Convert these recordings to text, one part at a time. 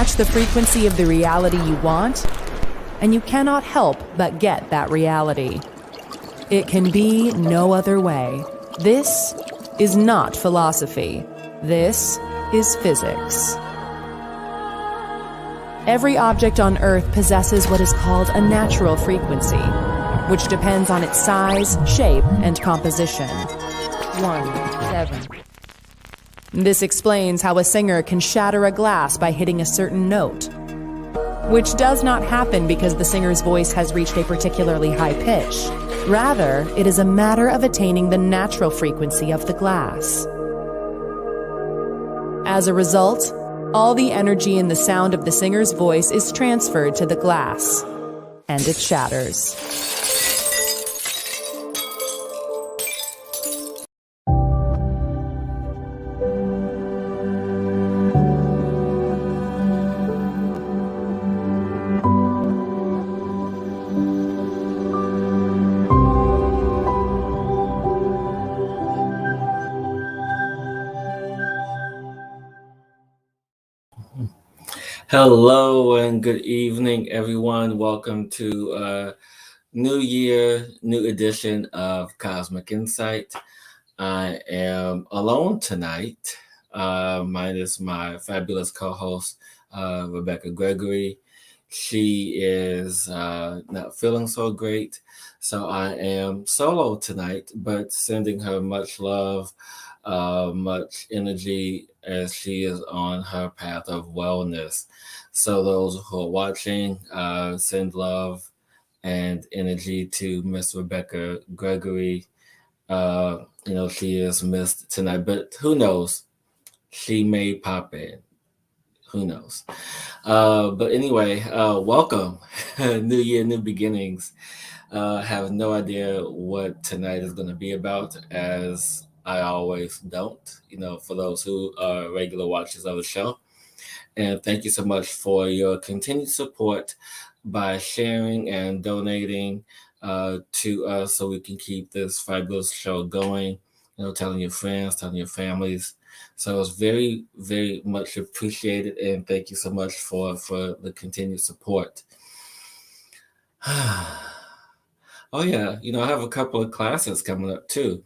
match the frequency of the reality you want, and you cannot help but get that reality. It can be no other way. This is not philosophy. This is physics. Every object on Earth possesses what is called a natural frequency, which depends on its size, shape, and composition. 1-7. This explains how a singer can shatter a glass by hitting a certain note, which does not happen because the singer's voice has reached a particularly high pitch. Rather, it is a matter of attaining the natural frequency of the glass. As a result, all the energy in the sound of the singer's voice is transferred to the glass, and it shatters. Hello and good evening, everyone. Welcome to New Year, new edition of Cosmic Insight. I am alone tonight. Minus my fabulous co-host, Rebecka Gregory. She is not feeling so great, so I am solo tonight, but sending her much love, much energy as she is on her path of wellness. So those who are watching, send love and energy to Miss Rebecka Gregory. She is missed tonight, but who knows? She may pop in. Who knows? But anyway, welcome. New year, new beginnings. Have no idea what tonight is going to be about, as I always don't, for those who are regular watchers of the show. And thank you so much for your continued support by sharing and donating to us so we can keep this fabulous show going, telling your friends, telling your families. So it's very, very much appreciated, and thank you so much for the continued support. Oh yeah, I have a couple of classes coming up too.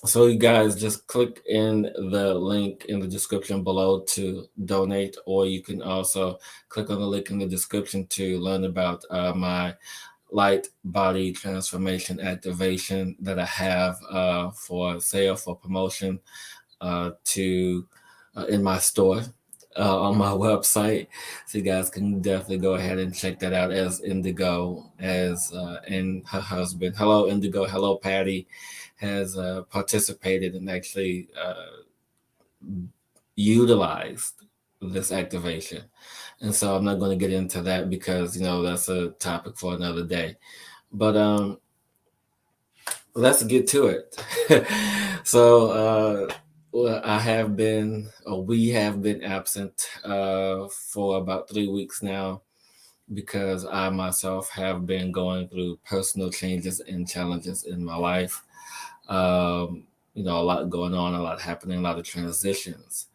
So you guys just click in the link in the description below to donate, or you can also click on the link in the description to learn about my light body transformation activation that I have for sale, for promotion in my store on my website. So you guys can definitely go ahead and check that out, as Indigo and her husband, hello Indigo, hello Patty, has participated and actually utilized this activation. And so I'm not going to get into that because, that's a topic for another day. But let's get to it. So we have been absent for about 3 weeks now, because I myself have been going through personal changes and challenges in my life. A lot going on, a lot happening, a lot of transitions.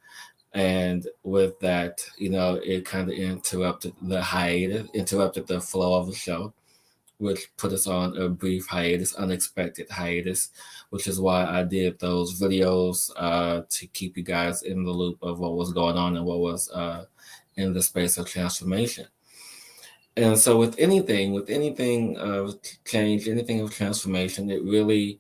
And with that, it kind of interrupted the flow of the show, which put us on a brief hiatus, unexpected hiatus, which is why I did those videos to keep you guys in the loop of what was going on and what was in the space of transformation. And so with anything of change, anything of transformation, it really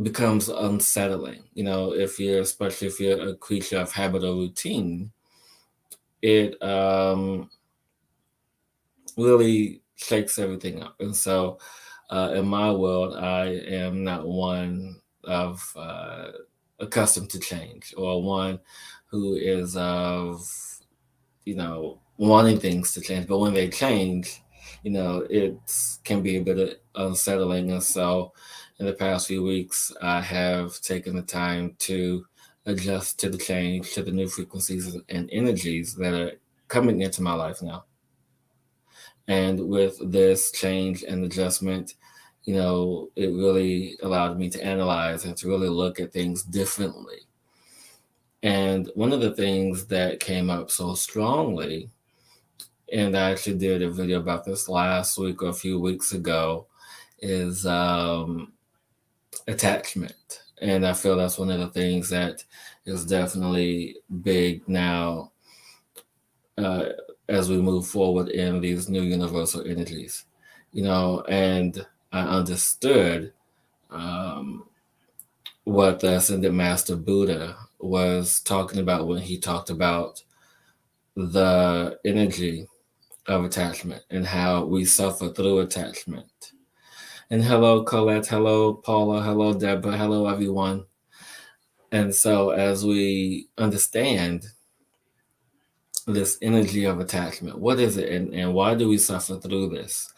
becomes unsettling. Especially if you're a creature of habit or routine, it really shakes everything up. And so in my world, I am not one of accustomed to change, or one who is of, wanting things to change. But when they change, it can be a bit unsettling. And so in the past few weeks, I have taken the time to adjust to the change, to the new frequencies and energies that are coming into my life now. And with this change and adjustment, it really allowed me to analyze and to really look at things differently. And one of the things that came up so strongly, and I actually did a video about this last week or a few weeks ago, is attachment. And I feel that's one of the things that is definitely big now uh, as we move forward in these new universal energies. And I understood um, what the Ascended Master Buddha was talking about when he talked about the energy of attachment and how we suffer through attachment. And hello, Colette. Hello, Paula. Hello, Deborah. Hello, everyone. And so, as we understand this energy of attachment, what is it, and why do we suffer through this?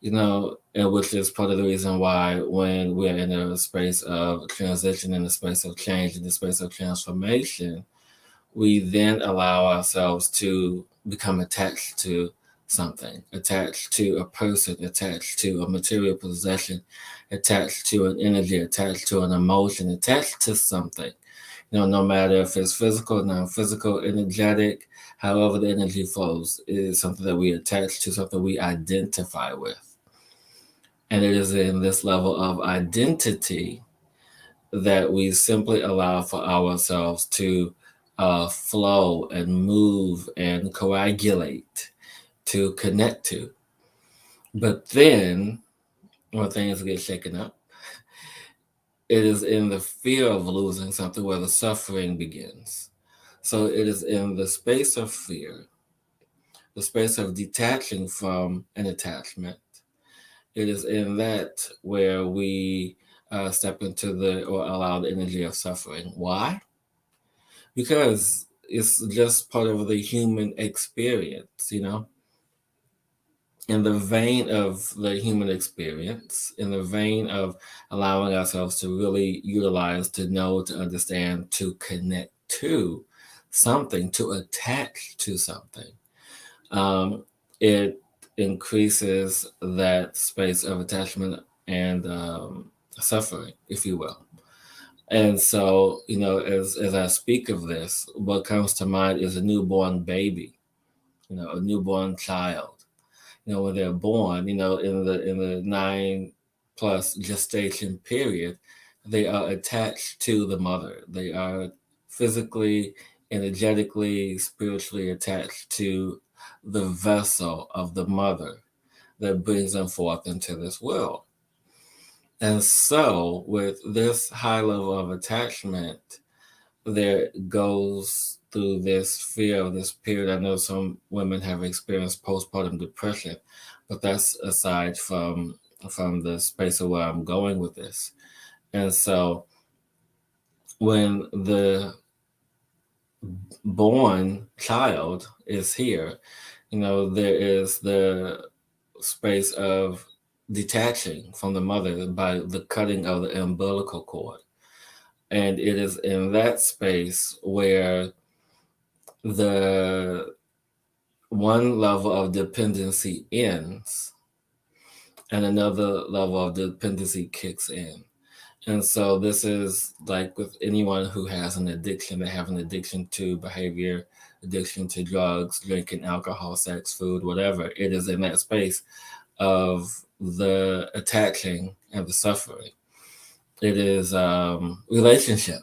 And which is part of the reason why, when we're in a space of transition, in a space of change, in the space of transformation, we then allow ourselves to become attached to something, attached to a person, attached to a material possession, attached to an energy, attached to an emotion, attached to something. No matter if it's physical, non-physical, energetic, however the energy flows, it is something that we attach to, something we identify with. And it is in this level of identity that we simply allow for ourselves to flow and move and coagulate, to connect to. But then, when things get shaken up, it is in the fear of losing something where the suffering begins. So it is in the space of fear, the space of detaching from an attachment. It is in that where we step into or allow the energy of suffering. Why? Because it's just part of the human experience, in the vein of the human experience, in the vein of allowing ourselves to really utilize, to know, to understand, to connect to something, to attach to something. It increases that space of attachment and suffering, if you will. And so, as I speak of this, what comes to mind is a newborn baby, a newborn child. When they're born, in the 9+ gestation period, they are attached to the mother. They are physically, energetically, spiritually attached to the vessel of the mother that brings them forth into this world. And so, with this high level of attachment, there goes through this fear of this period. I know some women have experienced postpartum depression, but that's aside from the space of where I'm going with this. And so when the born child is here, there is the space of detaching from the mother by the cutting of the umbilical cord. And it is in that space where the one level of dependency ends and another level of dependency kicks in. And so this is like with anyone who has an addiction. They have an addiction to behavior, addiction to drugs, drinking, alcohol, sex, food, whatever. It is in that space of the attaching and the suffering. It is relationship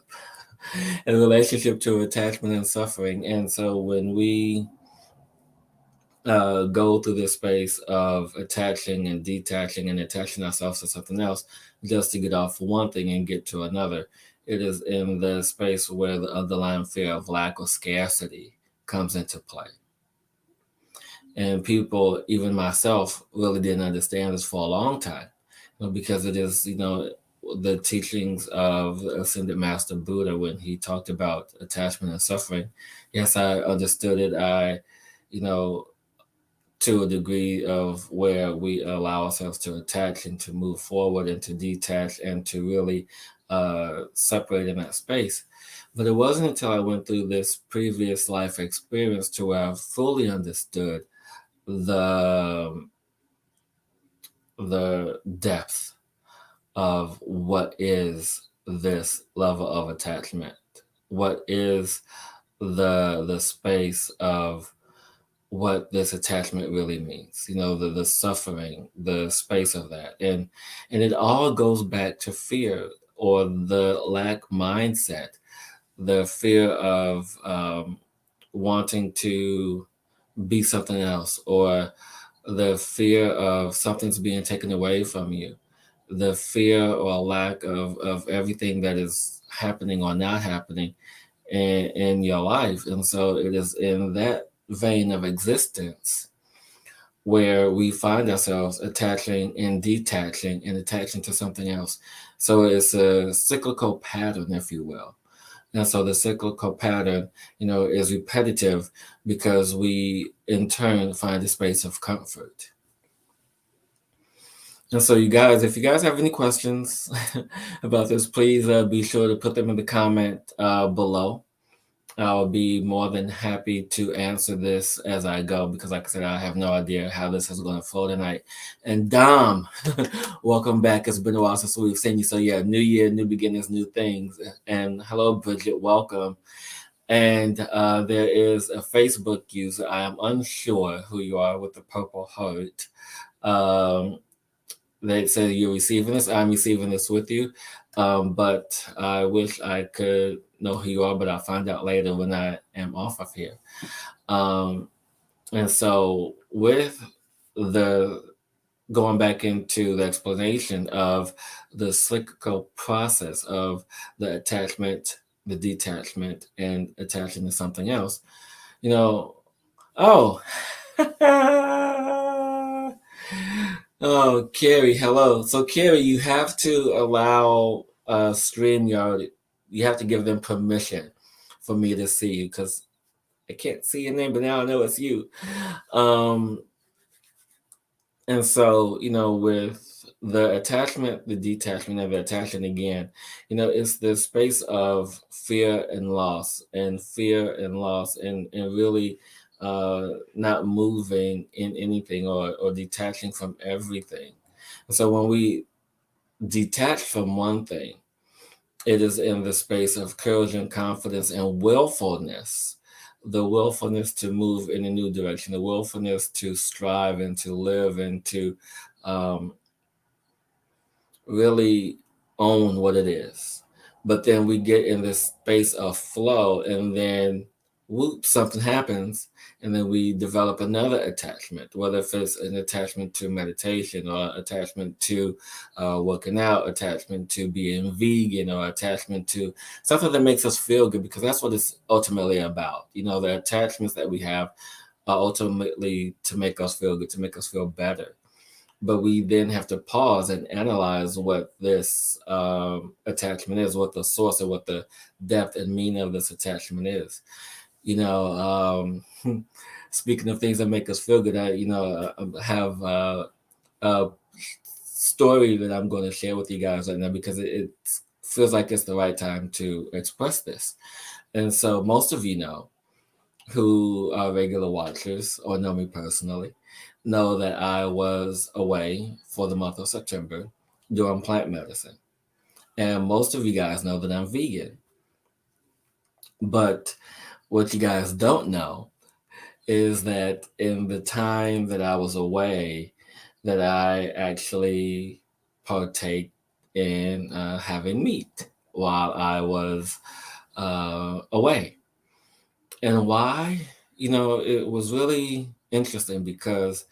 and relationship to attachment and suffering. And so when we go through this space of attaching and detaching and attaching ourselves to something else just to get off one thing and get to another, it is in the space where the underlying fear of lack or scarcity comes into play. And people, even myself, really didn't understand this for a long time, because it is, the teachings of the Ascended Master Buddha when he talked about attachment and suffering. Yes, I understood it. To a degree of where we allow ourselves to attach and to move forward and to detach and to really separate in that space. But it wasn't until I went through this previous life experience to where I fully understood the depth of what is this level of attachment what is the space of what this attachment really means, the suffering, the space of that. And it all goes back to fear, or the lack mindset, the fear of wanting to be something else, or the fear of something's being taken away from you, the fear or lack of everything that is happening or not happening in your life. And so it is in that vein of existence where we find ourselves attaching and detaching and attaching to something else. So it's a cyclical pattern, if you will. And so the cyclical pattern, is repetitive because we in turn find a space of comfort. And so, you guys, if you guys have any questions about this, please be sure to put them in the comment below. I'll be more than happy to answer this as I go, because like I said, I have no idea how this is going to flow tonight. And Dom, welcome back. It's been a while since we've seen you. So yeah, new year, new beginnings, new things. And hello, Bridget, welcome. And there is a Facebook user. I am unsure who you are with the purple heart. They say you're receiving this. I'm receiving this with you. But I wish I could know who you are, but I'll find out later when I am off of here. And so with the going back into the explanation of the cyclical process of the attachment, the detachment, and attaching to something else, oh, oh, Carrie, hello. So, Carrie, you have to allow StreamYard, you have to give them permission for me to see you, because I can't see your name, but now I know it's you. And so, with the attachment, the detachment, and the attachment again, it's the space of fear and loss, and really not moving in anything, or detaching from everything. And so when we detach from one thing, it is in the space of courage and confidence and willfulness, the willfulness to move in a new direction, the willfulness to strive and to live and to really own what it is. But then we get in this space of flow, and then whoop, something happens, and then we develop another attachment, whether if it's an attachment to meditation, or attachment to working out, attachment to being vegan, or attachment to something that makes us feel good, because that's what it's ultimately about. The attachments that we have are ultimately to make us feel good, to make us feel better. But we then have to pause and analyze what this attachment is, what the source, and what the depth and meaning of this attachment is. Speaking of things that make us feel good, I have a story that I'm going to share with you guys right now, because it feels like it's the right time to express this. And so most of you who are regular watchers or know me personally, know that I was away for the month of September doing plant medicine. And most of you guys know that I'm vegan. But what you guys don't know is that in the time that I was away, that I actually partake in having meat while I was away. And why? It was really interesting, because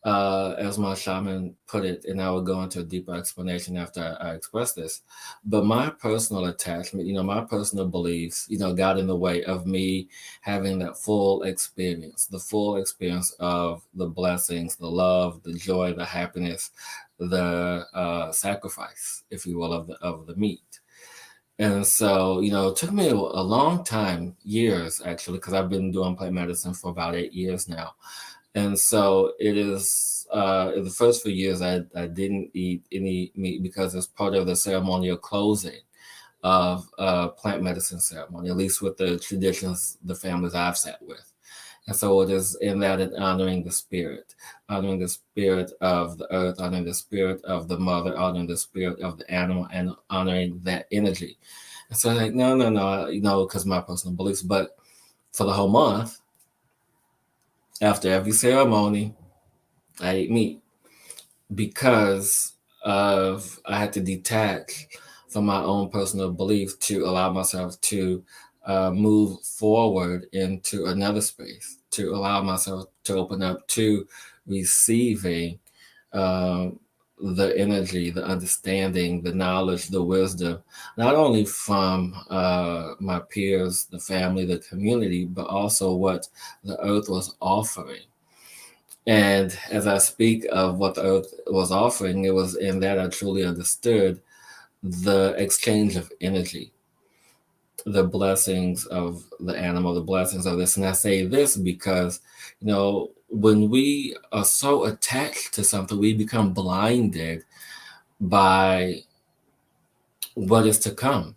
as my shaman put it, and I will go into a deeper explanation after I express this, but my personal attachment, my personal beliefs, got in the way of me having that full experience, the full experience of the blessings, the love, the joy, the happiness, the sacrifice, if you will, of the meat. And so, it took me a long time, years actually, because I've been doing plant medicine for about 8 years now. And so it is, in the first few years, I didn't eat any meat, because it's part of the ceremonial closing of plant medicine ceremony, at least with the traditions, the families I've sat with. And so it is in that, and honoring the spirit of the earth, honoring the spirit of the mother, honoring the spirit of the animal, and honoring that energy. So I'm like, no, because my personal beliefs. But for the whole month, after every ceremony, I ate meat because of I had to detach from my own personal belief to allow myself to move forward into another space, to allow myself to open up to receiving um, the energy, the understanding, the knowledge, the wisdom, not only from my peers, the family, the community, but also what the earth was offering. And as I speak of what the earth was offering, it was in that I truly understood the exchange of energy, the blessings of the animal, the blessings of this. And I say this because, when we are so attached to something, we become blinded by what is to come.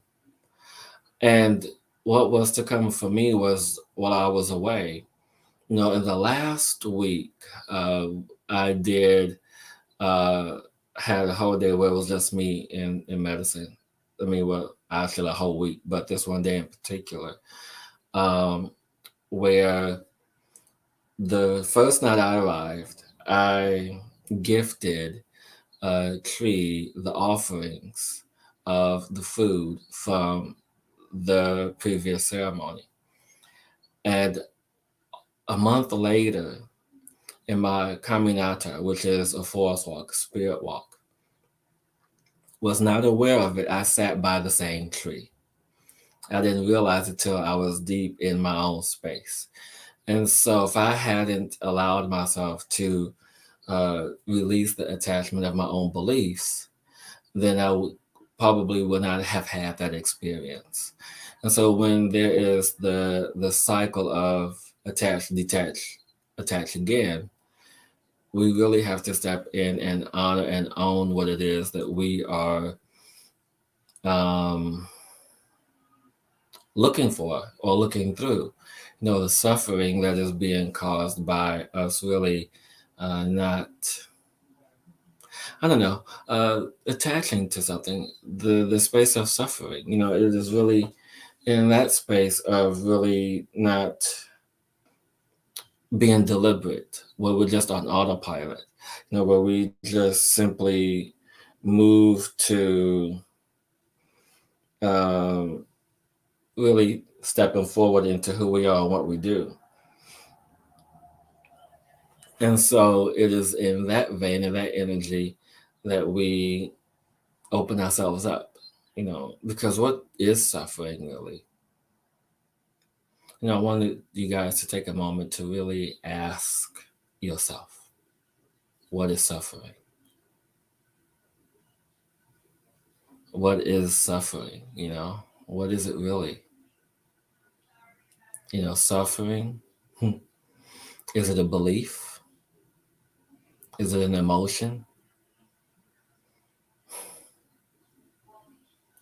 And what was to come for me was while I was away. In the last week, I did uh, had a whole day where it was just me in medicine. I mean, well, actually a whole week, but this one day in particular, um, where the first night I arrived, I gifted a tree the offerings of the food from the previous ceremony. And a month later, in my caminata, which is a forest walk, spirit walk, was not aware of it. I sat by the same tree. I didn't realize it till I was deep in my own space. And so if I hadn't allowed myself to release the attachment of my own beliefs, then probably would not have had that experience. And so when there is the cycle of attach, detach, attach again, we really have to step in and honor and own what it is that we are um, looking for or looking through. The suffering that is being caused by us really not, I don't know, attaching to something, the space of suffering. It is really in that space of really not being deliberate, where we're just on autopilot, where we just simply move to um, really stepping forward into who we are and what we do. And so it is in that vein, in that energy, that we open ourselves up, because what is suffering really? I wanted you guys to take a moment to really ask yourself, what is suffering? What is suffering? What is it really? Suffering. Is it a belief? Is it an emotion?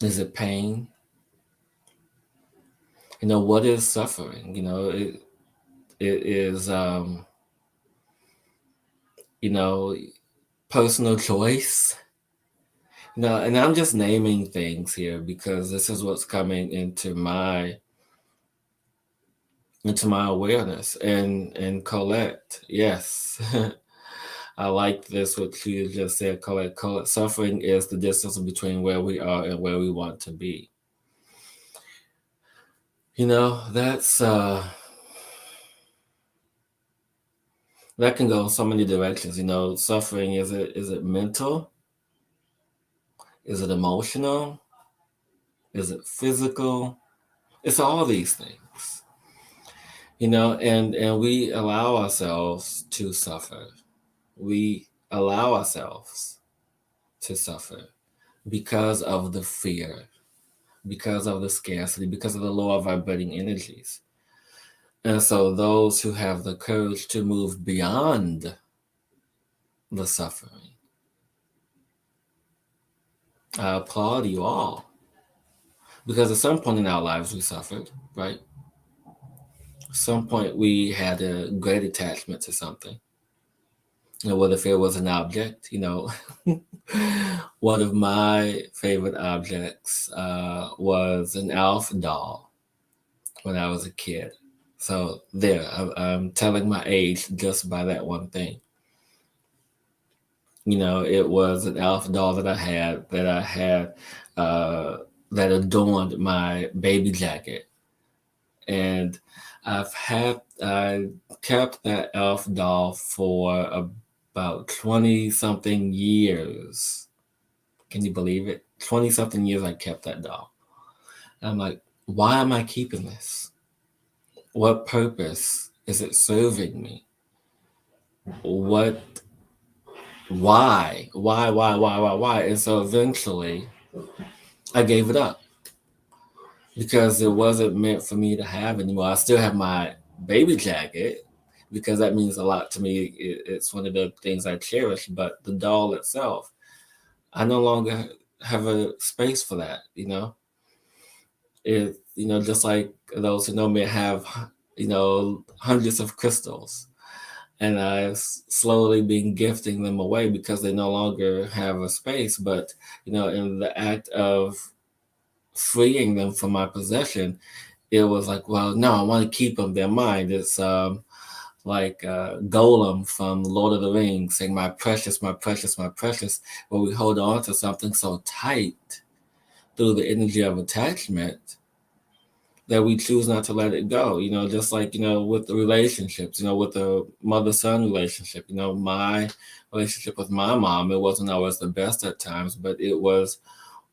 Is it pain? What is suffering? It is, personal choice. And I'm just naming things here because this is what's coming into my awareness. And Colette, yes. I like this, what you just said, Colette. Suffering is the distance between where we are and where we want to be. That's that can go so many directions. Suffering, is it mental? Is it emotional? Is it physical? It's all these things. And we allow ourselves to suffer. We allow ourselves to suffer because of the fear, because of the scarcity, because of the lower vibrating energies. And so those who have the courage to move beyond the suffering, I applaud you all. Because at some point in our lives we suffered, right? At some point we had a great attachment to something. what if it was an object? One of my favorite objects was an Alf doll when I was a kid. So there, I'm telling my age just by that one thing. It was an Alf doll that I had uh, that adorned my baby jacket, and I kept that Elf doll for about 20 something years. Can you believe it? 20 something years I kept that doll. And I'm like, why am I keeping this? What purpose is it serving me? What, why? And so eventually I gave it up because it wasn't meant for me to have anymore. I still have my baby jacket because that means a lot to me. It's one of the things I cherish, but the doll itself, I no longer have a space for that. Just like those who know me have, hundreds of crystals, and I've slowly been gifting them away because they no longer have a space. But, in the act of freeing them from my possession, it was like, well, no, I want to keep them. They're mine. It's like Golem from Lord of the Rings saying, my precious, my precious, my precious. Where we hold on to something so tight through the energy of attachment that we choose not to let it go. Just like, with the relationships, with the mother-son relationship, my relationship with my mom, it wasn't always the best at times, but it was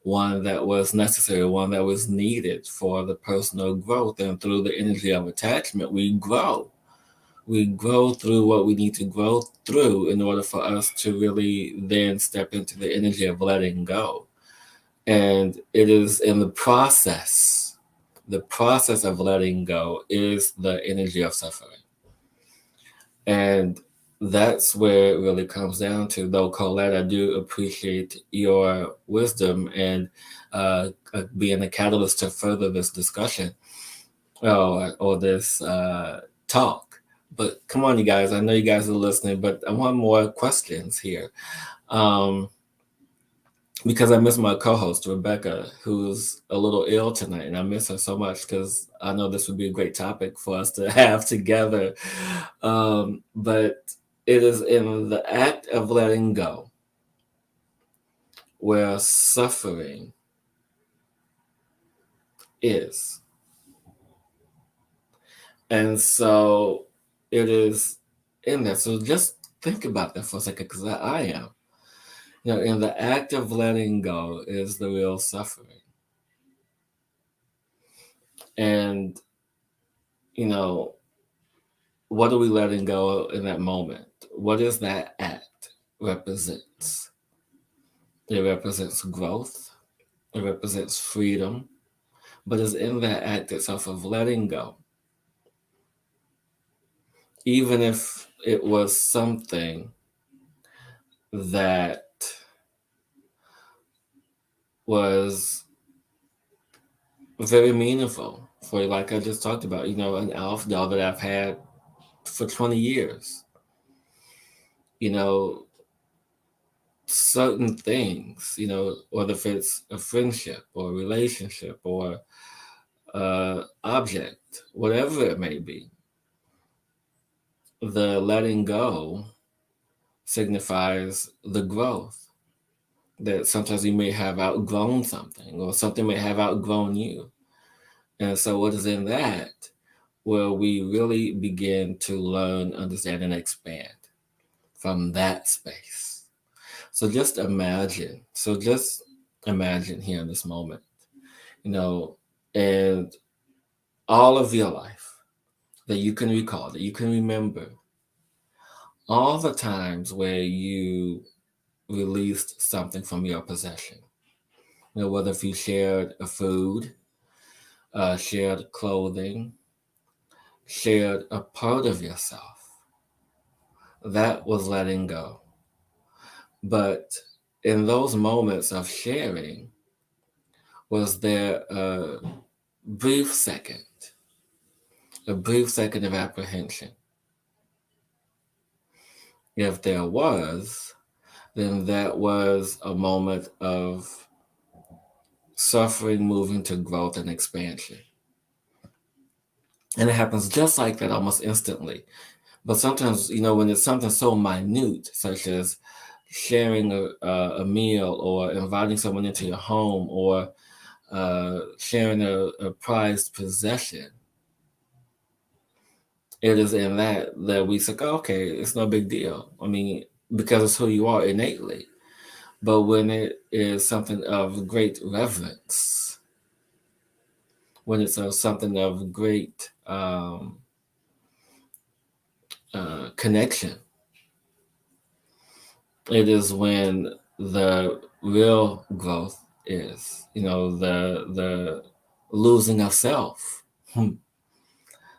one that was necessary, one that was needed for the personal growth. And through the energy of attachment, we grow. We grow through what we need to grow through in order for us to really then step into the energy of letting go. And it is in the process of letting go is the energy of suffering. And that's where it really comes down to. Though, Colette, I do appreciate your wisdom and being a catalyst to further this discussion or this talk. But come on, you guys. I know you guys are listening, but I want more questions here. Because I miss my co-host, Rebecka, who's a little ill tonight, and I miss her so much because I know this would be a great topic for us to have together. But it is in the act of letting go where suffering is. And so it is in there. So just think about that for a second, because I am. In the act of letting go is the real suffering. And, what are we letting go in that moment? What does that act represents? It represents growth. It represents freedom. But it's in that act itself of letting go. Even if it was something that was very meaningful for you, like I just talked about, an Alf doll that I've had for 20 years. Certain things, whether if it's a friendship or a relationship or object, whatever it may be, the letting go signifies the growth. That sometimes you may have outgrown something or something may have outgrown you. And so what is in that? Where we really begin to learn, understand, and expand from that space. So just imagine here in this moment, and all of your life that you can recall, that you can remember, all the times where you released something from your possession. Whether if you shared a food, shared clothing, shared a part of yourself, that was letting go. But in those moments of sharing, was there a brief second of apprehension? If there was, then that was a moment of suffering moving to growth and expansion. And it happens just like that almost instantly. But sometimes, when it's something so minute, such as sharing a meal or inviting someone into your home or sharing a prized possession, it is in that we say, okay, it's no big deal. I mean, because it's who you are innately. But when it is something of great reverence, when it's something of great connection, it is when the real growth is, the losing of self,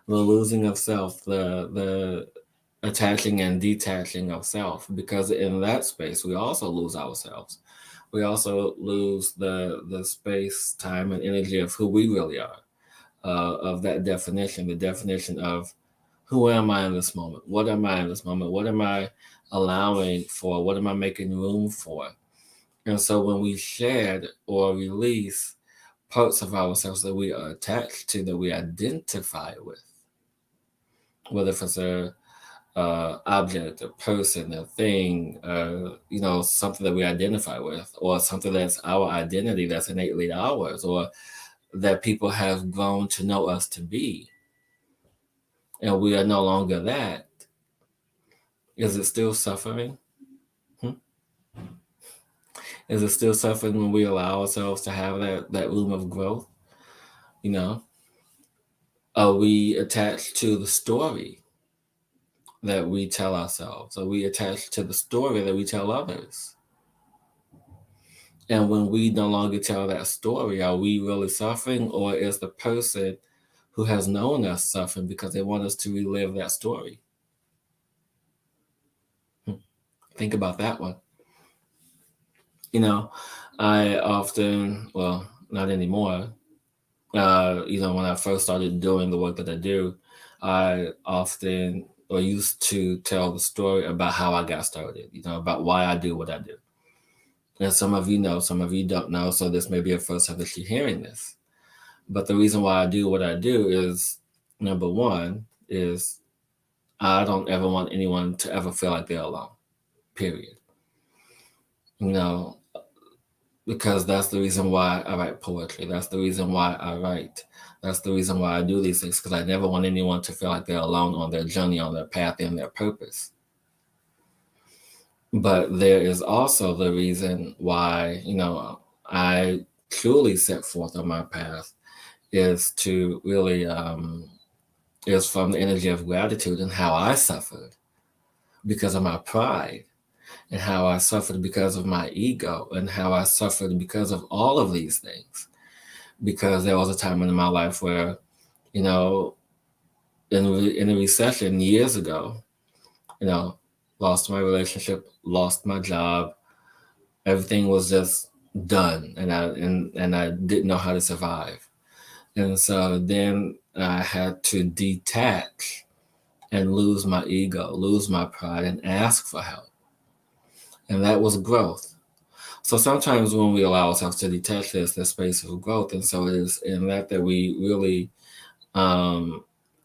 the losing of self, the attaching and detaching of self, because in that space we also lose ourselves. We also lose the space, time, and energy of who we really are, of that definition, the definition of who am I in this moment? What am I in this moment? What am I allowing for? What am I making room for? And so when we shed or release parts of ourselves that we are attached to, that we identify with, whether if it's a object, a person, a thing, something that we identify with, or something that's our identity, that's innately ours, or that people have grown to know us to be, and we are no longer that, is it still suffering? Is it still suffering when we allow ourselves to have that room of growth? Are we attached to the story that we tell ourselves? Are we attached to the story that we tell others? And when we no longer tell that story, are we really suffering, or is the person who has known us suffering because they want us to relive that story? Think about that one. I often, well, not anymore, when I first started doing the work that I do, I often or used to tell the story about how I got started, about why I do what I do. And some of you know, some of you don't know, so this may be a first time that you're hearing this. But the reason why I do what I do is, number one, is I don't ever want anyone to ever feel like they're alone, period. Because that's the reason why I write poetry. That's the reason why I write. That's the reason why I do these things, because I never want anyone to feel like they're alone on their journey, on their path, and their purpose. But there is also the reason why, I truly set forth on my path is to really, is from the energy of gratitude and how I suffered because of my pride, and how I suffered because of my ego, and how I suffered because of all of these things. Because there was a time in my life where, in a recession years ago, lost my relationship, lost my job, everything was just done, and I didn't know how to survive. And so then I had to detach and lose my ego, lose my pride, and ask for help. And that was growth. So sometimes when we allow ourselves to detach, there's the space of growth. And so it is in that we really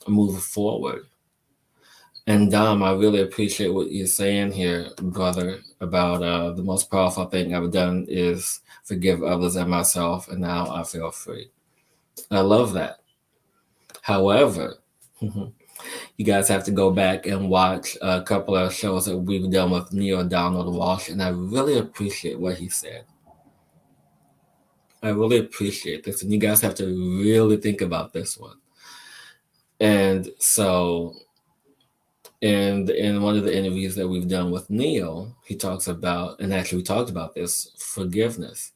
move forward. And Dom, I really appreciate what you're saying here, brother, about the most powerful thing I've done is forgive others and myself, and now I feel free. I love that. However, you guys have to go back and watch a couple of shows that we've done with Neil Donald Walsh, and I really appreciate what he said. I really appreciate this, and you guys have to really think about this one. And so, in one of the interviews that we've done with Neil, he talks about, and actually we talked about this, forgiveness.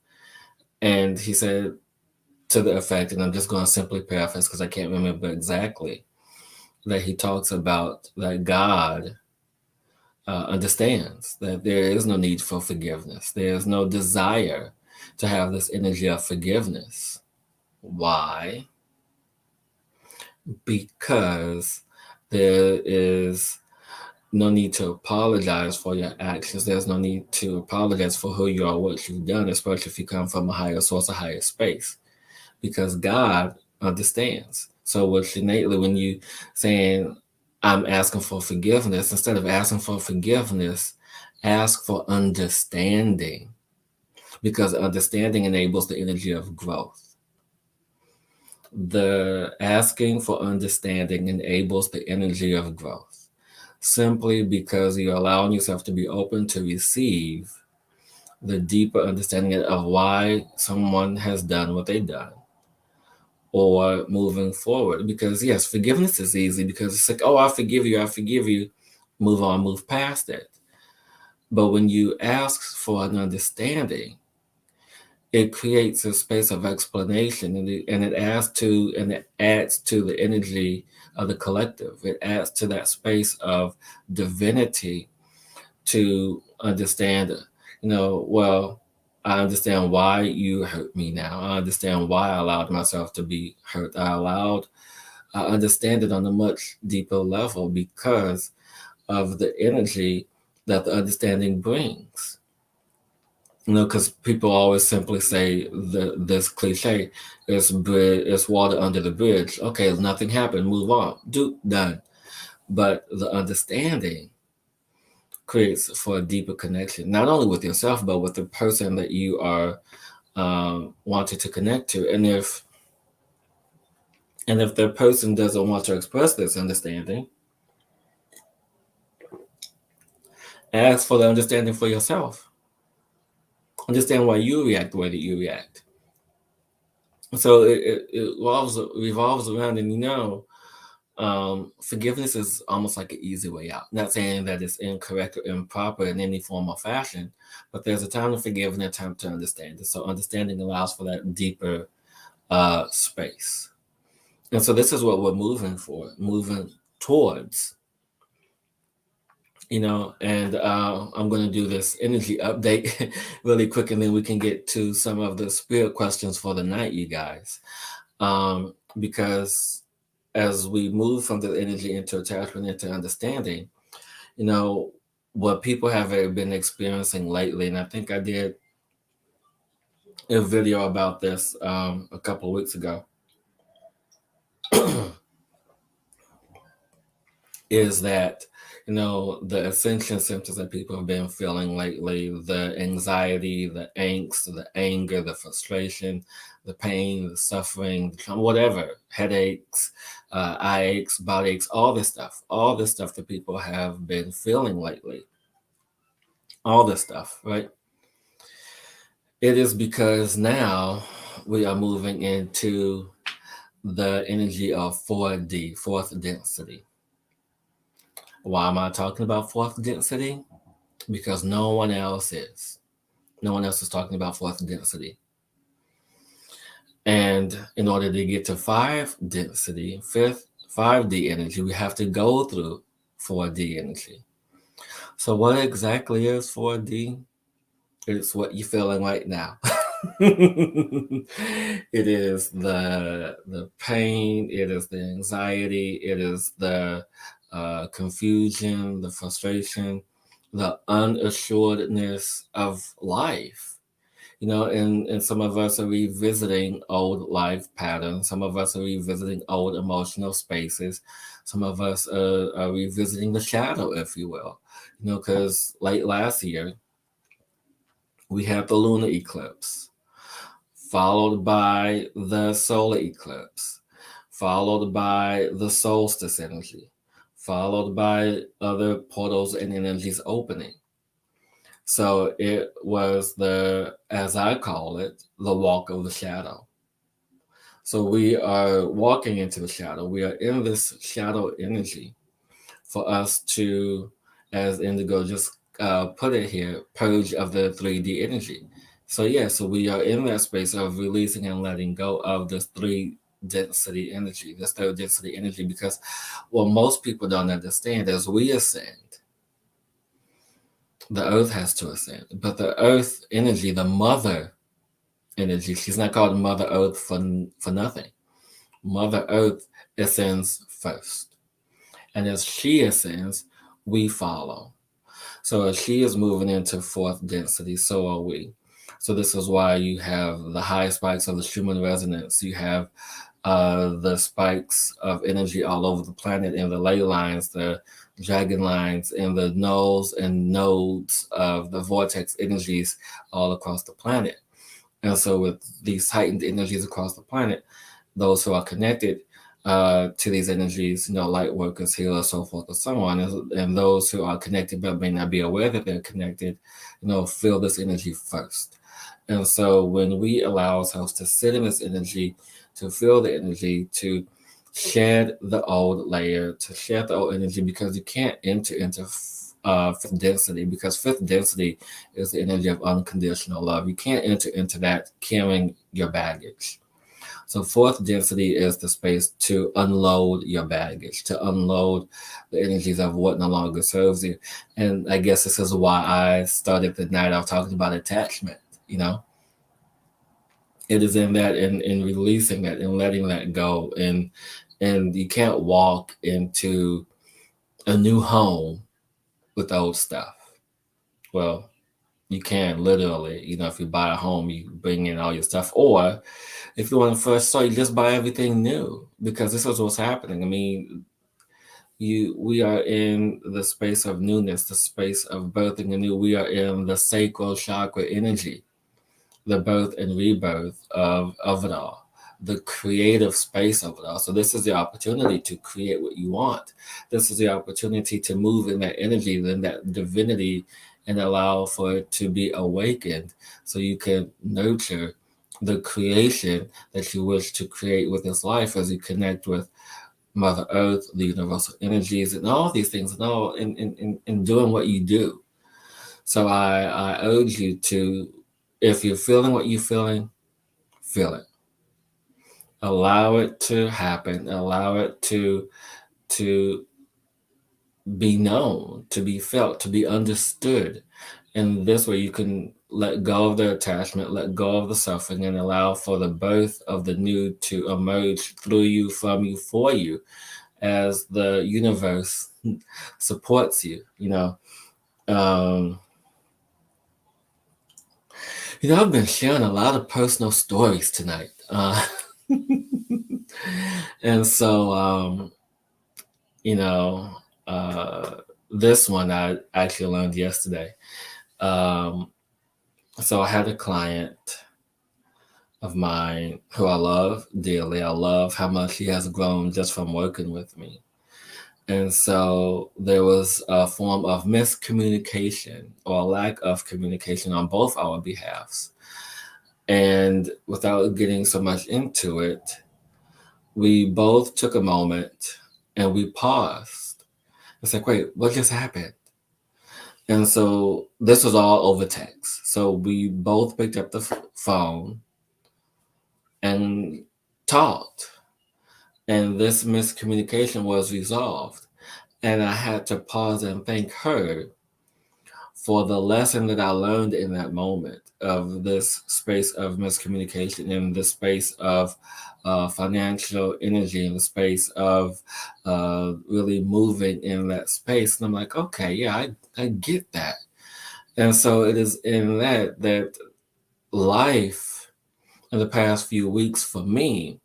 And he said to the effect, and I'm just going to simply paraphrase because I can't remember exactly, that he talks about that God understands that there is no need for forgiveness. There is no desire to have this energy of forgiveness. Why? Because there is no need to apologize for your actions. There's no need to apologize for who you are, what you've done, especially if you come from a higher source, a higher space, because God understands. So, what's innately when you saying, I'm asking for forgiveness, instead of asking for forgiveness, ask for understanding, because understanding enables the energy of growth. The asking for understanding enables the energy of growth, simply because you're allowing yourself to be open to receive the deeper understanding of why someone has done what they've done, or moving forward. Because yes, forgiveness is easy, because it's like, oh, I forgive you, move on, move past it. But when you ask for an understanding, it creates a space of explanation, and it adds to the energy of the collective. It adds to that space of divinity to understand, well, I understand why you hurt me now. I understand why I allowed myself to be hurt. I understand it on a much deeper level because of the energy that the understanding brings. Because people always simply say this cliche, it's water under the bridge. Okay, nothing happened, move on, done. But the understanding creates for a deeper connection, not only with yourself, but with the person that you are wanting to connect to. And if the person doesn't want to express this understanding, ask for the understanding for yourself. Understand why you react the way that you react. So it revolves around, and forgiveness is almost like an easy way out. Not saying that it's incorrect or improper in any form or fashion, but there's a time to forgive and a time to understand. And so understanding allows for that deeper space. And so this is what we're moving towards. And I'm going to do this energy update really quick, and then we can get to some of the spirit questions for the night, you guys. Because as we move from the energy into attachment, into understanding, what people have been experiencing lately, and I think I did a video about this a couple of weeks ago, is that the ascension symptoms that people have been feeling lately, the anxiety, the angst, the anger, the frustration, the pain, the suffering, whatever, headaches, eye aches, body aches, all this stuff that people have been feeling lately, all this stuff, right? It is because now we are moving into the energy of 4D, fourth density. Why am I talking about fourth density? Because no one else is. No one else is talking about fourth density. And in order to get to 5D energy, we have to go through 4D energy. So what exactly is 4D? It's what you're feeling right now. It is the pain, it is the anxiety, it is the confusion, the frustration, the unassuredness of life. And some of us are revisiting old life patterns. Some of us are revisiting old emotional spaces. Some of us are revisiting the shadow, if you will. Because late last year, we had the lunar eclipse, followed by the solar eclipse, followed by the solstice energy, followed by other portals and energies opening. So it was as I call it, the walk of the shadow. So we are walking into the shadow. We are in this shadow energy for us to, as Indigo just put it here, purge of the 3D energy. So we are in that space of releasing and letting go of this 3 density energy, this 3rd density energy, because what most people don't understand is we ascend. The earth has to ascend, but the earth energy, the mother energy, she's not called Mother Earth for nothing. Mother Earth ascends first. And as she ascends, we follow. So as she is moving into fourth density, so are we. So this is why you have the high spikes of the Schumann resonance. You have the spikes of energy all over the planet and the ley lines, the dragon lines, and the nulls and nodes of the vortex energies all across the planet. And so with these heightened energies across the planet, those who are connected to these energies, light workers, healers, so forth and so on, and those who are connected but may not be aware that they're connected, feel this energy first. And so when we allow ourselves to sit in this energy, to feel the energy, to shed the old layer, to shed the old energy, because you can't enter into fifth density, because fifth density is the energy of unconditional love. You can't enter into that carrying your baggage. So fourth density is the space to unload your baggage, to unload the energies of what no longer serves you. And I guess this is why I started the night off talking about attachment. It is in that, in releasing that and letting that go. And you can't walk into a new home with old stuff. Well, you can literally, if you buy a home, you bring in all your stuff. Or if you want to first start, you just buy everything new, because this is what's happening. I mean, we are in the space of newness, the space of birthing anew. We are in the sacral chakra energy, the birth and rebirth of it all, the creative space of it all. So this is the opportunity to create what you want. This is the opportunity to move in that energy, in that divinity, and allow for it to be awakened, so you can nurture the creation that you wish to create with this life, as you connect with Mother Earth, the universal energies, and all these things, and all in doing what you do. So I urge you to, if you're feeling what you're feeling, feel it. Allow it to happen. Allow it to be known, to be felt, to be understood. And this way you can let go of the attachment, let go of the suffering, and allow for the birth of the new to emerge through you, from you, for you, as the universe supports you. I've been sharing a lot of personal stories tonight. And so, this one I actually learned yesterday. So I had a client of mine who I love dearly. I love how much he has grown just from working with me. And so there was a form of miscommunication or lack of communication on both our behalves. And without getting so much into it, we both took a moment and we paused. It's like, wait, what just happened? And so this was all over text. So we both picked up the phone and talked. And this miscommunication was resolved. And I had to pause and thank her for the lesson that I learned in that moment, of this space of miscommunication, in the space of financial energy, in the space of really moving in that space. And I'm like, okay, yeah, I get that. And so it is in that life in the past few weeks for me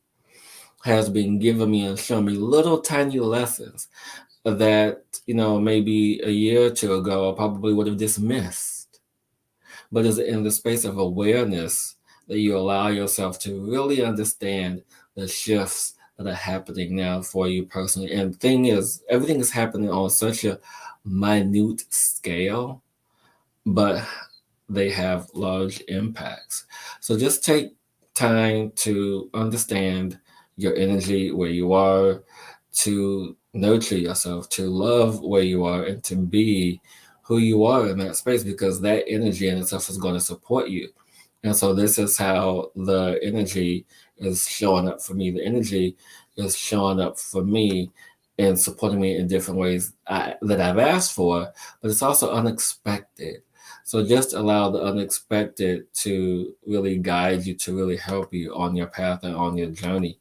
has been giving me and showing me little tiny lessons that, maybe a year or two ago, I probably would have dismissed. But it's in the space of awareness that you allow yourself to really understand the shifts that are happening now for you personally. And the thing is, everything is happening on such a minute scale, but they have large impacts. So just take time to understand your energy, where you are, to nurture yourself, to love where you are, and to be who you are in that space, because that energy in itself is going to support you. And so this is how the energy is showing up for me. The energy is showing up for me and supporting me in different ways that I've asked for, but it's also unexpected. So just allow the unexpected to really guide you, to really help you on your path and on your journey.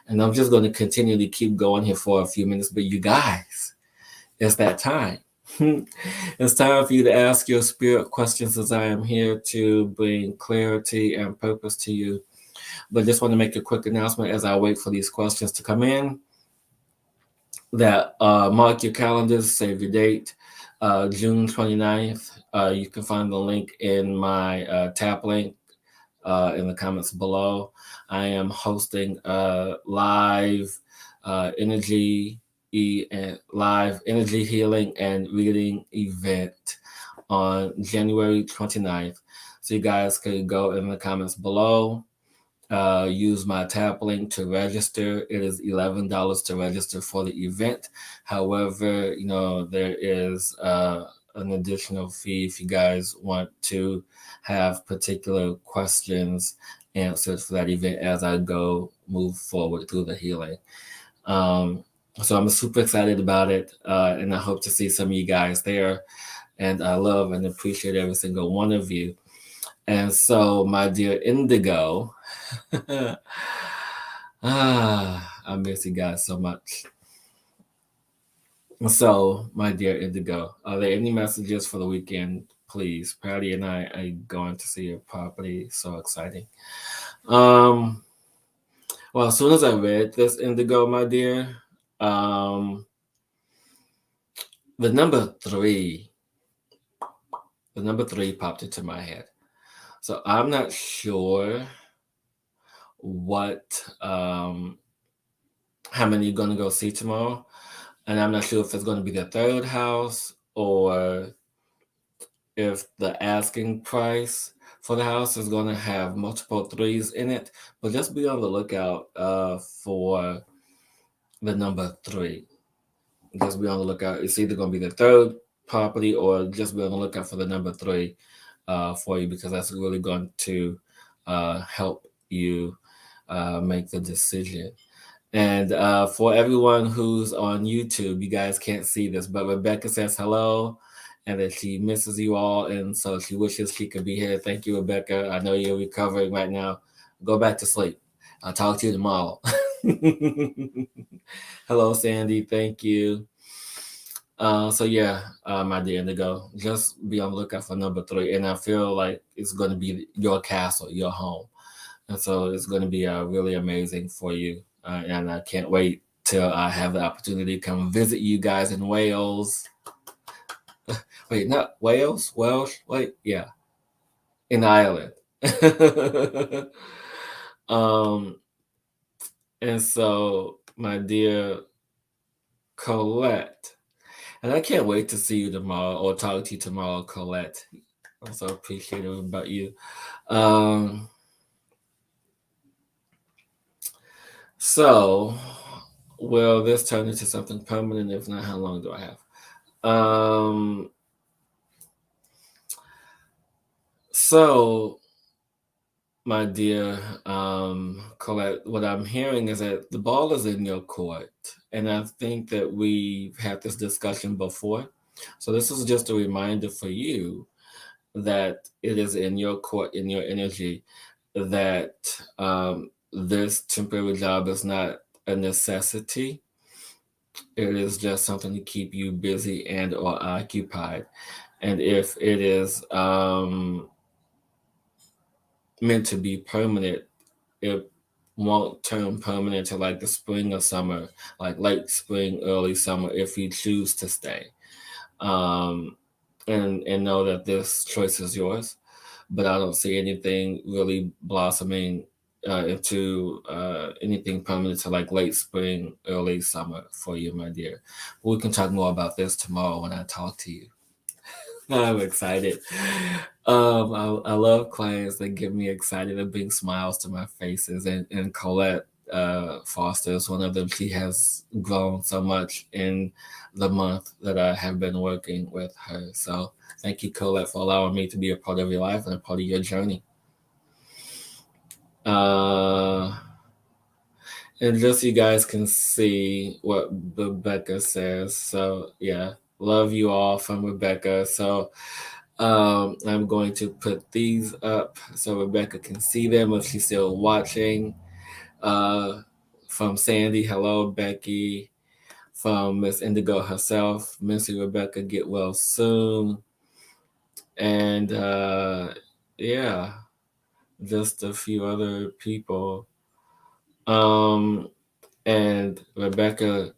And I'm just going to continually keep going here for a few minutes, but you guys, it's that time. It's time for you to ask your spirit questions as I am here to bring clarity and purpose to you. But just want to make a quick announcement as I wait for these questions to come in that mark your calendars, save your date, June 29th. You can find the link in my tap link in the comments below. I am hosting a energy live energy healing and reading event on January 29th. So you guys can go in the comments below. Use my tap link to register. It is $11 to register for the event. However, there is an additional fee if you guys want to have particular questions answered for that event as I move forward through the healing. So I'm super excited about it, and I hope to see some of you guys there. And I love and appreciate every single one of you. And so, my dear Indigo, I miss you guys so much. So, my dear Indigo, are there any messages for the weekend? Please, Patty and I are going to see your property. So exciting. Well, as soon as I read this, Indigo, my dear, the number three popped into my head. So I'm not sure how many you're going to go see tomorrow. And I'm not sure if it's going to be the third house or if the asking price for the house is going to have multiple threes in it. But just be on the lookout for the number three. Just be on the lookout. It's either going to be the third property or just be on the lookout for the number three for you, because that's really going to help you make the decision. And for everyone who's on YouTube, you guys can't see this, but Rebecka says hello and that she misses you all. And so she wishes she could be here. Thank you, Rebecka. I know you're recovering right now. Go back to sleep. I'll talk to you tomorrow. Hello, Sandy. Thank you. So yeah, my dear Indigo, just be on the lookout for number three. And I feel like it's going to be your castle, your home. And so it's going to be really amazing for you. And I can't wait till I have the opportunity to come visit you guys in Wales. Wait, not Wales? Welsh? Wait, yeah. In Ireland. And so, my dear Colette, and I can't wait to see you tomorrow or talk to you tomorrow, Colette. I'm so appreciative about you. So, will this turn into something permanent? If not, how long do I have? So, my dear Colette, what I'm hearing is that the ball is in your court. And I think that we've had this discussion before. So, this is just a reminder for you that it is in your court, in your energy, that this temporary job is not a necessity. It is just something to keep you busy and or occupied. And if it is meant to be permanent, it won't turn permanent to like the spring or summer, like late spring, early summer, if you choose to stay. And know that this choice is yours. But I don't see anything really blossoming into anything permanent to like late spring, early summer for you, my dear. We can talk more about this tomorrow when I talk to you. I'm excited. I love clients that get me excited and bring smiles to my faces. And Colette Foster is one of them. She has grown so much in the month that I have been working with her. So thank you, Colette, for allowing me to be a part of your life and a part of your journey. And just so you guys can see what Rebecka says. So yeah, love you all from Rebecka. So I'm going to put these up so Rebecka can see them if she's still watching. From Sandy, hello, Becky. from Miss Indigo herself, Missy Rebecka, get well soon. And yeah, just a few other people. Um, and Rebecka,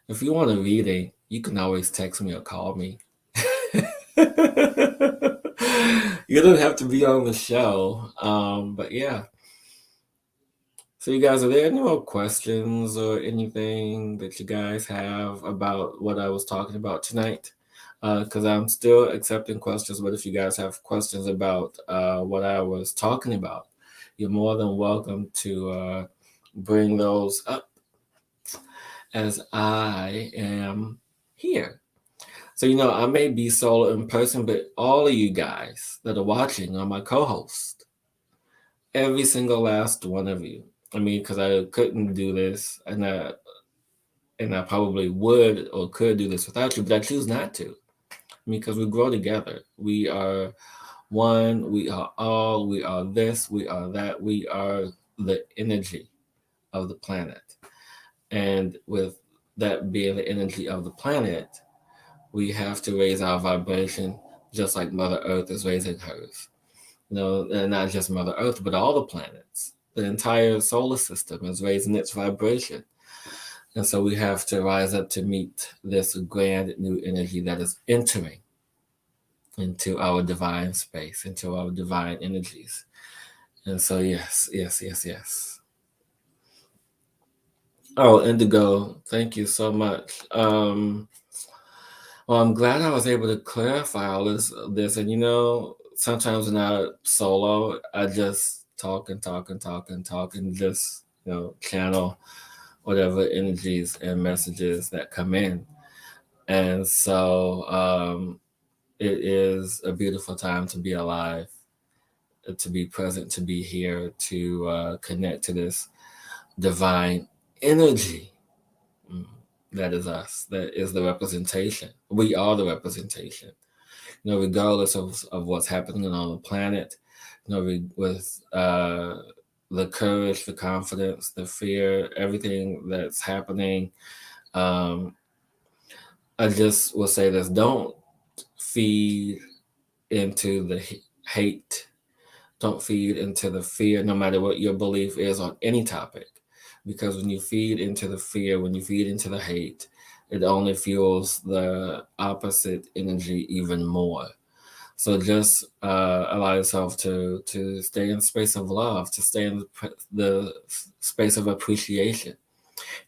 if you want a reading, you can always text me or call me. You don't have to be on the show. But yeah. So you guys, are there any more questions or anything that you guys have about what I was talking about tonight? Because I'm still accepting questions, but if you guys have questions about what I was talking about, you're more than welcome to bring those up as I am here. So, I may be solo in person, but all of you guys that are watching are my co host. Every single last one of you. I mean, because I couldn't do this, and I probably would or could do this without you, but I choose not to. I mean, because we grow together. We are one, we are all, we are this, we are that, we are the energy of the planet. And with that being the energy of the planet, we have to raise our vibration just like Mother Earth is raising hers. And not just Mother Earth, but all the planets. The entire solar system is raising its vibration. And so we have to rise up to meet this grand new energy that is entering into our divine space, into our divine energies. And so, yes, yes, yes, yes. Oh, Indigo, thank you so much. Well, I'm glad I was able to clarify all this. And sometimes when I solo, I just talk and talk and talk and talk and just, channel whatever energies and messages that come in. And so it is a beautiful time to be alive, to be present, to be here, to connect to this divine energy. Mm, that is us. That is the representation. We are the representation. Regardless of what's happening on the planet, with the courage, the confidence, the fear, everything that's happening. I just will say this: don't feed into the hate. Don't feed into the fear, no matter what your belief is on any topic. Because when you feed into the fear, when you feed into the hate, it only fuels the opposite energy even more. So just allow yourself to stay in the space of love, to stay in the space of appreciation.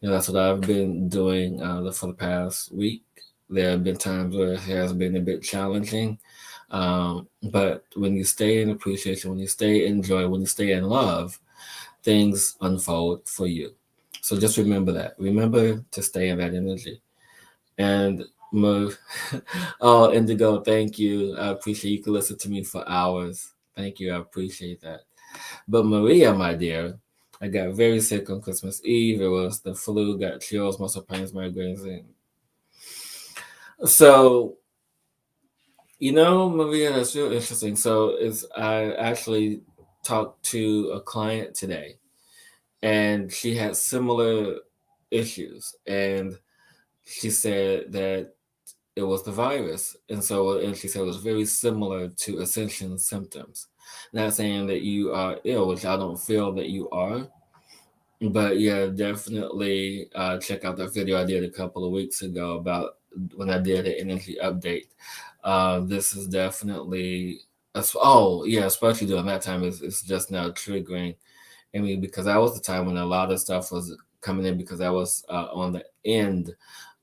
That's what I've been doing for the past week. There have been times where it has been a bit challenging. But when you stay in appreciation, when you stay in joy, when you stay in love, things unfold for you. So just remember that. Remember to stay in that energy. And oh, Indigo, thank you. I appreciate you can listen to me for hours. Thank you. I appreciate that. But Maria, my dear, I got very sick on Christmas Eve. It was the flu, got chills, muscle pains, migraines. So, Maria, that's real interesting. So, I actually talked to a client today, and she had similar issues, and she said that it was the virus, and she said it was very similar to ascension symptoms. Not saying that you are ill, which I don't feel that you are, but yeah, definitely check out that video I did a couple of weeks ago about when I did an energy update. This is definitely, oh yeah, especially during that time, it's just now triggering. I mean, because that was the time when a lot of stuff was coming in, because I was on the end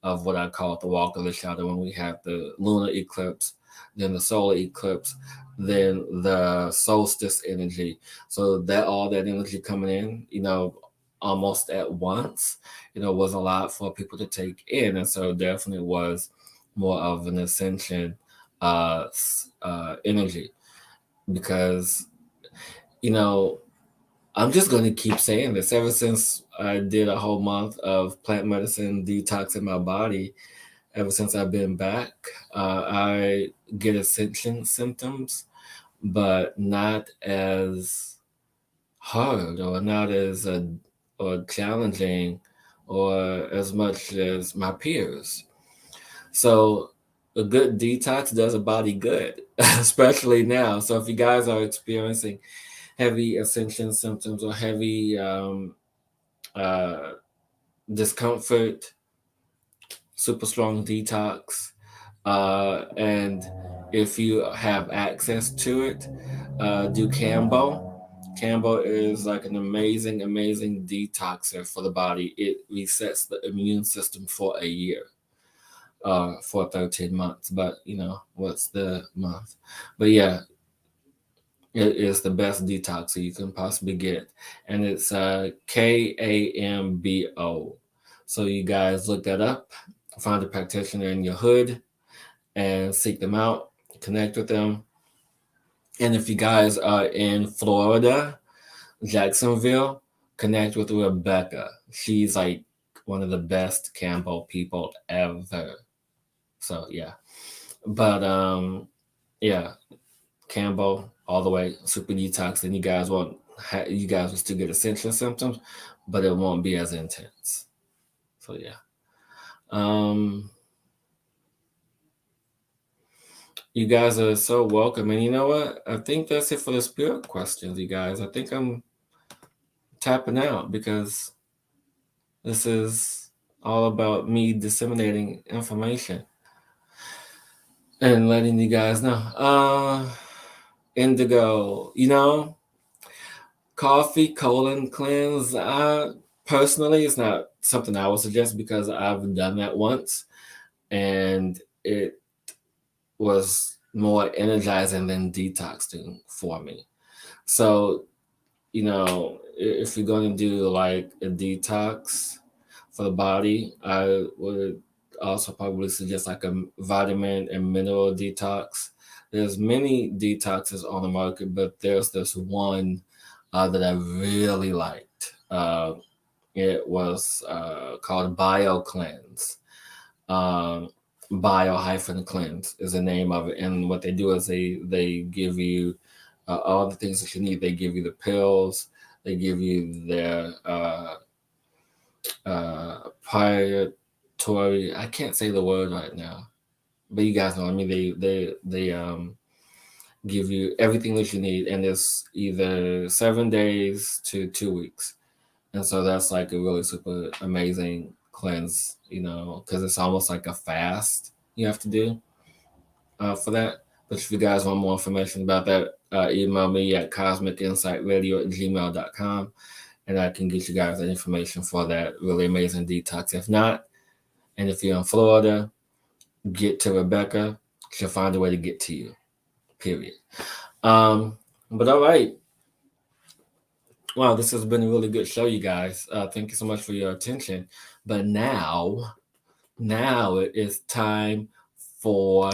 of what I call the walk of the shadow, when we had the lunar eclipse, then the solar eclipse, then the solstice energy. So that all that energy coming in, almost at once, was a lot for people to take in. And so definitely was more of an ascension energy, because, I'm just going to keep saying this. Ever since I did a whole month of plant medicine detoxing my body, ever since I've been back, I get ascension symptoms, but not as hard or not as or challenging or as much as my peers. So a good detox does a body good, especially now. So if you guys are experiencing heavy ascension symptoms or heavy uh, discomfort, super strong detox, and if you have access to it, do Cambo. Cambo is like an amazing, amazing detoxer for the body. It resets the immune system for a year, for 13 months. But what's the month? But yeah, it is the best detoxer you can possibly get. And it's Kambo. So you guys look that up, find a practitioner in your hood, and seek them out, connect with them. And if you guys are in Florida, Jacksonville, connect with Rebecka. She's like one of the best Campbell people ever. So yeah. But yeah, Campbell all the way, super detox, and you guys will still get essential symptoms, but it won't be as intense. So yeah. You guys are so welcome. And you know what? I think that's it for the spirit questions, you guys. I think I'm tapping out because this is all about me disseminating information and letting you guys know. Indigo, coffee colon cleanse. Personally, it's not something I would suggest because I've done that once and it was more energizing than detoxing for me. So, if you're going to do like a detox for the body, I would also probably suggest like a vitamin and mineral detox. There's many detoxes on the market, but there's this one that I really liked. It was called Bio Cleanse. Bio-cleanse is the name of it, and what they do is they give you all the things that you need. They give you the pills. They give you their priority. I can't say the word right now, but you guys know what I mean. They give you everything that you need, and it's either 7 days to 2 weeks, and so that's like a really super amazing cleanse, because it's almost like a fast you have to do for that. But if you guys want more information about that, email me at cosmicinsightradio@gmail.com, and I can get you guys the information for that really amazing detox. If not, and if you're in Florida, get to Rebecka. She'll find a way to get to you, period. But all right. Wow, this has been a really good show, you guys. Thank you so much for your attention. But now it is time for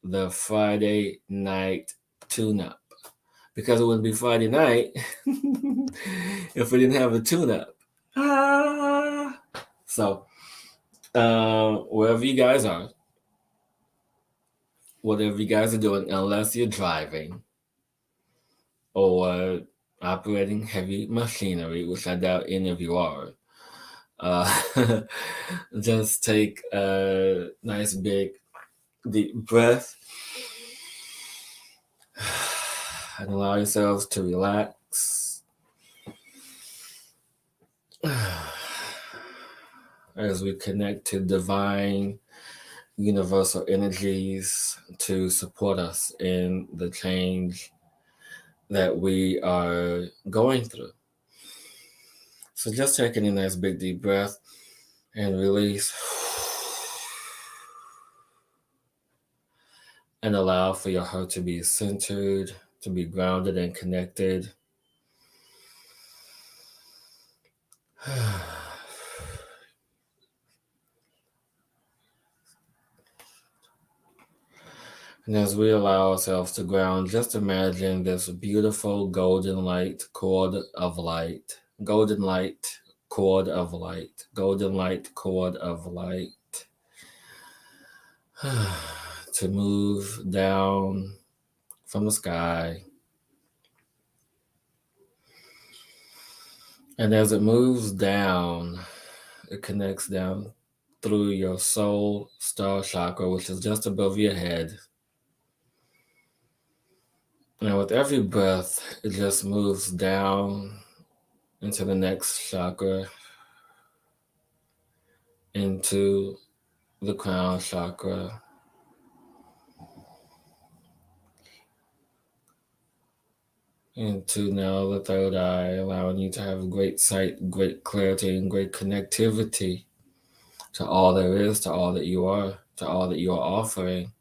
the Friday night tune-up. Because it wouldn't be Friday night if we didn't have a tune-up. So, wherever you guys are, whatever you guys are doing, unless you're driving or operating heavy machinery, which I doubt any of you are, just take a nice big deep breath and allow yourselves to relax as we connect to divine universal energies to support us in the change that we are going through. So just taking a nice big deep breath and release, and allow for your heart to be centered, to be grounded and connected. And as we allow ourselves to ground, just imagine this beautiful golden light cord of light, golden light cord of light, golden light cord of light to move down from the sky. And as it moves down, it connects down through your soul star chakra, which is just above your head. And with every breath, it just moves down into the next chakra, into the crown chakra, into now the third eye, allowing you to have great sight, great clarity, and great connectivity to all there is, to all that you are, to all that you are offering.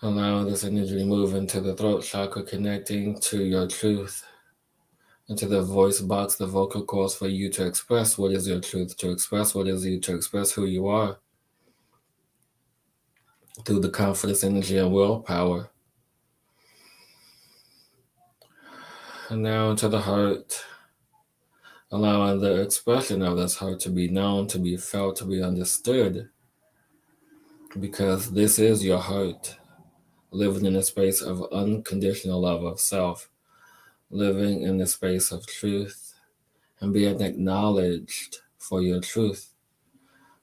Allowing this energy to move into the throat chakra, connecting to your truth, into the voice box, the vocal cords for you to express what is your truth, to express what is you, to express who you are through the confidence, energy, and willpower. And now into the heart, allowing the expression of this heart to be known, to be felt, to be understood, because this is your heart, living in a space of unconditional love of self, living in the space of truth, and being acknowledged for your truth,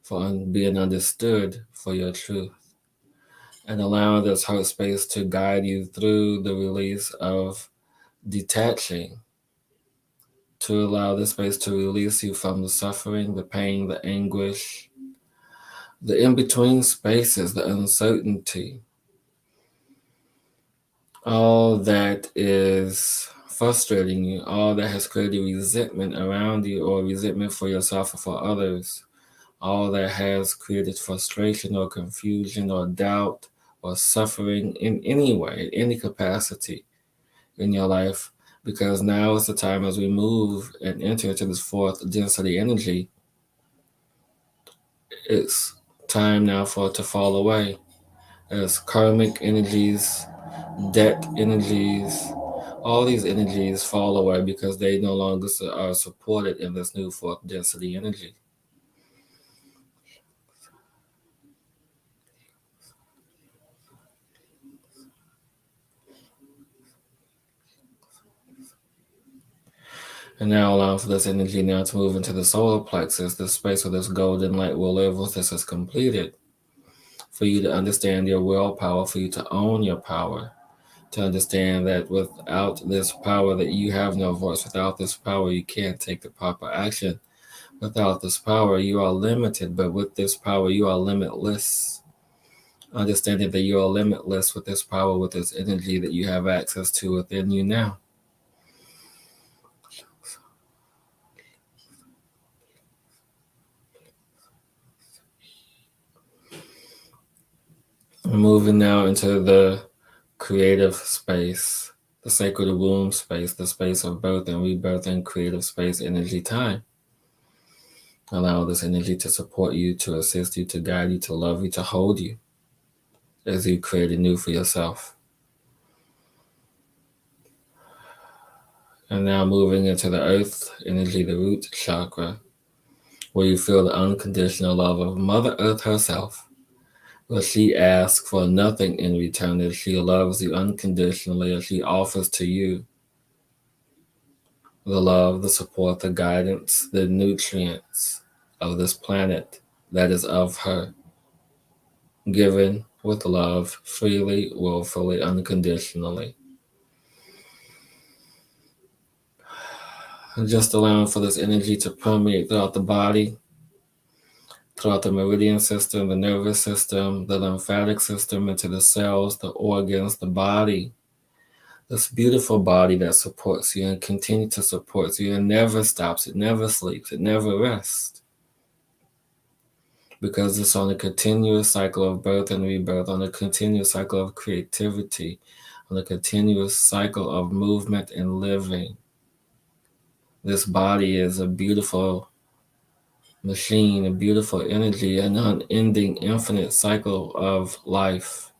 for being understood for your truth, and allowing this heart space to guide you through the release of detaching, to allow this space to release you from the suffering, the pain, the anguish, the in-between spaces, the uncertainty, all that is frustrating you, all that has created resentment around you or resentment for yourself or for others, all that has created frustration or confusion or doubt or suffering in any way, in any capacity in your life, because now is the time as we move and enter into this fourth density energy, it's time now for it to fall away as karmic energies, debt energies, all these energies fall away because they no longer are supported in this new fourth density energy. And now allow for this energy now to move into the solar plexus, this space where this golden light will live once this is completed. For you to understand your willpower, for you to own your power, to understand that without this power that you have no voice, without this power you can't take the proper action, without this power you are limited, but with this power you are limitless. Understanding that you are limitless with this power, with this energy that you have access to within you now. We're moving now into the creative space, the sacred womb space, the space of birth and rebirth and creative space, energy, time. Allow this energy to support you, to assist you, to guide you, to love you, to hold you as you create anew for yourself. And now moving into the earth energy, the root chakra, where you feel the unconditional love of Mother Earth herself, where she asks for nothing in return, that she loves you unconditionally, as she offers to you the love, the support, the guidance, the nutrients of this planet that is of her, given with love, freely, willfully, unconditionally. And just allowing for this energy to permeate throughout the body, throughout the meridian system, the nervous system, the lymphatic system, into the cells, the organs, the body. This beautiful body that supports you and continues to support you and never stops, it never sleeps, it never rests. Because it's on a continuous cycle of birth and rebirth, on a continuous cycle of creativity, on a continuous cycle of movement and living. This body is a beautiful machine, a beautiful energy, an unending, infinite cycle of life.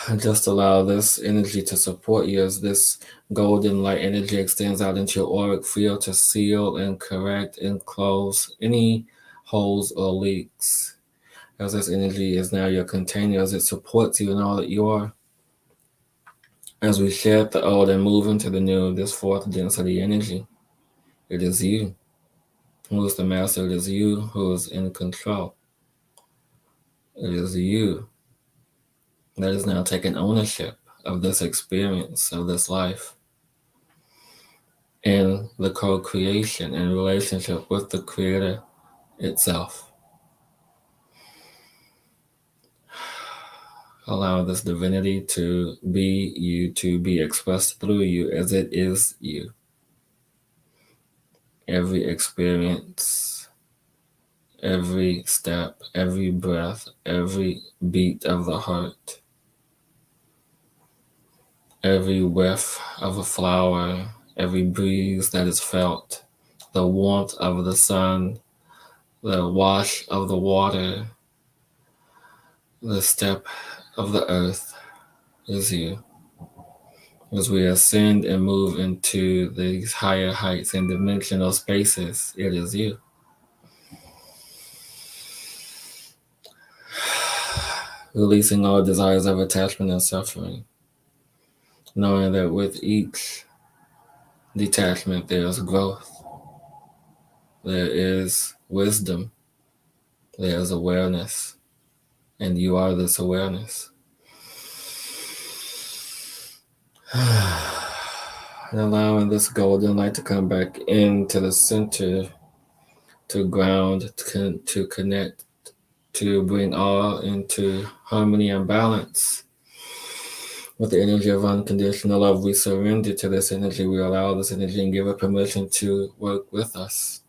And just allow this energy to support you as this golden light energy extends out into your auric field to seal and correct and close any holes or leaks. as this energy is now your container, as it supports you in all that you are. As we shed the old and move into the new, this fourth density energy, it is you who is the master. It is you who is in control. It is you that is now taking ownership of this experience, of this life, in the co-creation and relationship with the Creator itself. Allow this divinity to be you, to be expressed through you as it is you. Every experience, every step, every breath, every beat of the heart, every whiff of a flower, every breeze that is felt, the warmth of the sun, the wash of the water, the step of the earth is you. As we ascend and move into these higher heights and dimensional spaces, it is you. Releasing all desires of attachment and suffering, knowing that with each detachment there is growth, there is wisdom, there is awareness, and you are this awareness. And allowing this golden light to come back into the center, to ground, to connect, to bring all into harmony and balance. With the energy of unconditional love, we surrender to this energy. We allow this energy and give it permission to work with us.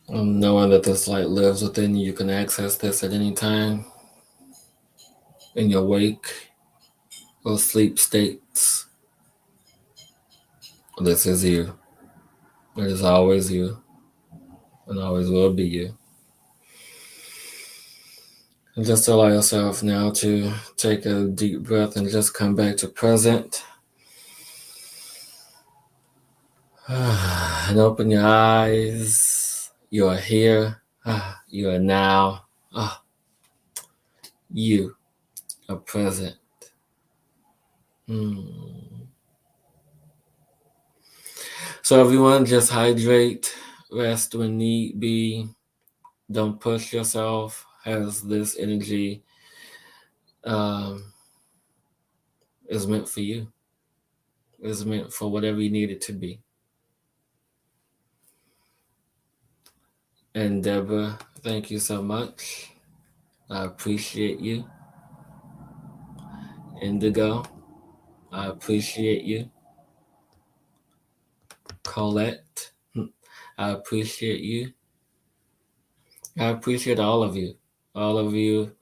Knowing that this light lives within you, you can access this at any time in your wake or sleep states. This is you. It is always you and always will be you. And just allow yourself now to take a deep breath and just come back to present. And open your eyes. You are here. You are now. You are present. So everyone, just hydrate, rest when need be. Don't push yourself, as this energy is meant for you. Is meant for whatever you need it to be. And Deborah, thank you so much. I appreciate you. Indigo, I appreciate you. Colette, I appreciate you. I appreciate all of you,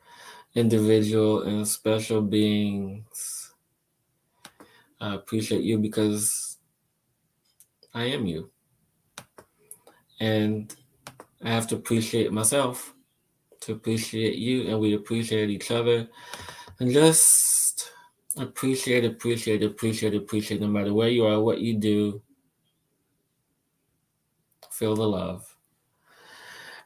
individual and special beings. I appreciate you because I am you. And I have to appreciate myself to appreciate you, and we appreciate each other. And just appreciate no matter where you are, what you do. Feel the love.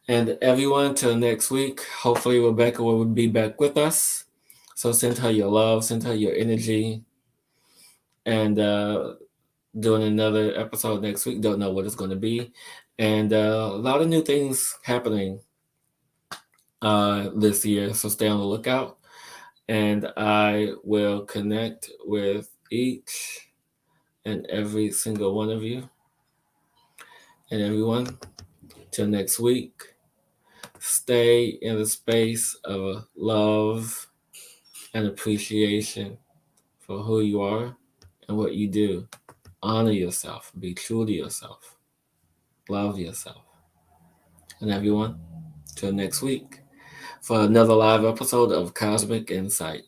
And everyone, till next week, hopefully Rebecka will be back with us. So send her your love, send her your energy. And doing another episode next week. Don't know what it's going to be. And a lot of new things happening this year. So stay on the lookout. And I will connect with each and every single one of you. And everyone, till next week, stay in the space of love and appreciation for who you are and what you do. Honor yourself. Be true to yourself. Love yourself. And everyone, till next week for another live episode of Cosmic Insight.